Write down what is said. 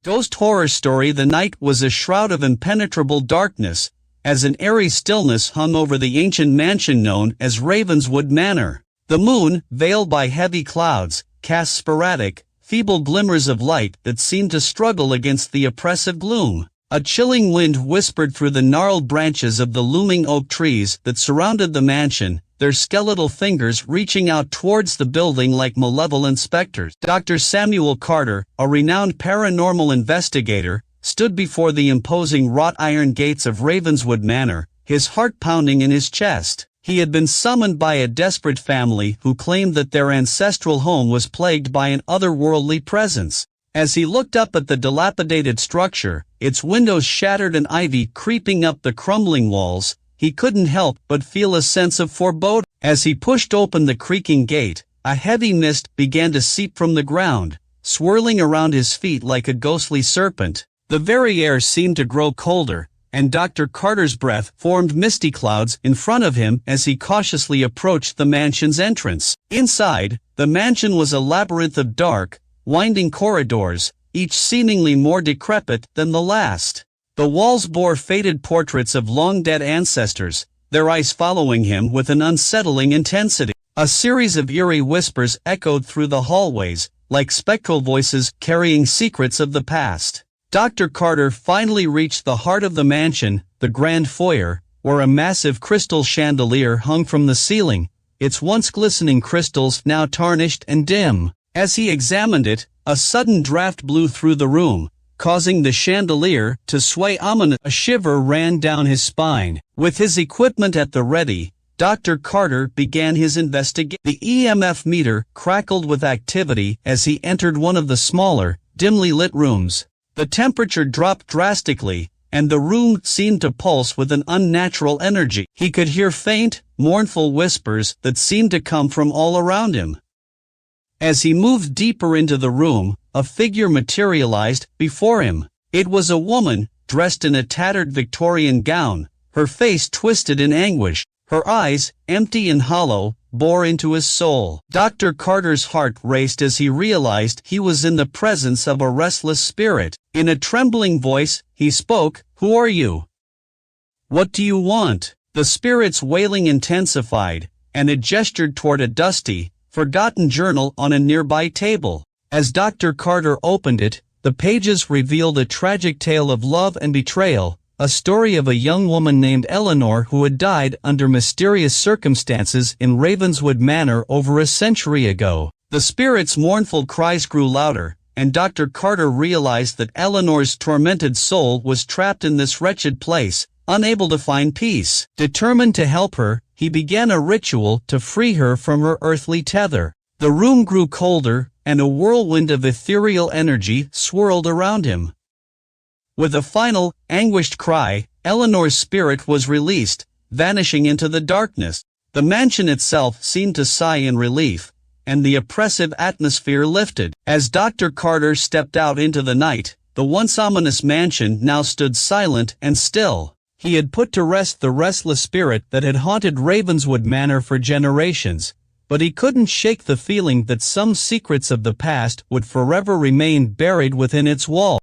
Ghost horror story. The night was a shroud of impenetrable darkness, as an eerie stillness hung over the ancient mansion known as Ravenswood Manor. The moon, veiled by heavy clouds, cast sporadic, feeble glimmers of light that seemed to struggle against the oppressive gloom. A chilling wind whispered through the gnarled branches of the looming oak trees that surrounded the mansion, their skeletal fingers reaching out towards the building like malevolent specters. Dr. Samuel Carter, a renowned paranormal investigator, stood before the imposing wrought iron gates of Ravenswood Manor, his heart pounding in his chest. He had been summoned by a desperate family who claimed that their ancestral home was plagued by an otherworldly presence. As he looked up at the dilapidated structure, its windows shattered and ivy creeping up the crumbling walls, he couldn't help but feel a sense of foreboding. As he pushed open the creaking gate, a heavy mist began to seep from the ground, swirling around his feet like a ghostly serpent. The very air seemed to grow colder, and Dr. Carter's breath formed misty clouds in front of him as he cautiously approached the mansion's entrance. Inside, the mansion was a labyrinth of dark, winding corridors, each seemingly more decrepit than the last. The walls bore faded portraits of long-dead ancestors, their eyes following him with an unsettling intensity. A series of eerie whispers echoed through the hallways, like spectral voices carrying secrets of the past. Dr. Carter finally reached the heart of the mansion, the grand foyer, where a massive crystal chandelier hung from the ceiling, its once glistening crystals now tarnished and dim. As he examined it, a sudden draft blew through the room, causing the chandelier to sway ominously. A shiver ran down his spine. With his equipment at the ready, Dr. Carter began his investigation. The EMF meter crackled with activity as he entered one of the smaller, dimly lit rooms. The temperature dropped drastically, and the room seemed to pulse with an unnatural energy. He could hear faint, mournful whispers that seemed to come from all around him. As he moved deeper into the room, a figure materialized before him. It was a woman, dressed in a tattered Victorian gown, her face twisted in anguish. Her eyes, empty and hollow, bore into his soul. Dr. Carter's heart raced as he realized he was in the presence of a restless spirit. In a trembling voice, he spoke, "Who are you? What do you want?" The spirit's wailing intensified, and it gestured toward a dusty, forgotten journal on a nearby table. As Dr. Carter opened it, the pages revealed a tragic tale of love and betrayal, a story of a young woman named Eleanor who had died under mysterious circumstances in Ravenswood Manor over a century ago. The spirit's mournful cries grew louder, and Dr. Carter realized that Eleanor's tormented soul was trapped in this wretched place, unable to find peace. Determined to help her, he began a ritual to free her from her earthly tether. The room grew colder, and a whirlwind of ethereal energy swirled around him. With a final, anguished cry, Eleanor's spirit was released, vanishing into the darkness. The mansion itself seemed to sigh in relief, and the oppressive atmosphere lifted. As Dr. Carter stepped out into the night, the once ominous mansion now stood silent and still. He had put to rest the restless spirit that had haunted Ravenswood Manor for generations, but he couldn't shake the feeling that some secrets of the past would forever remain buried within its walls.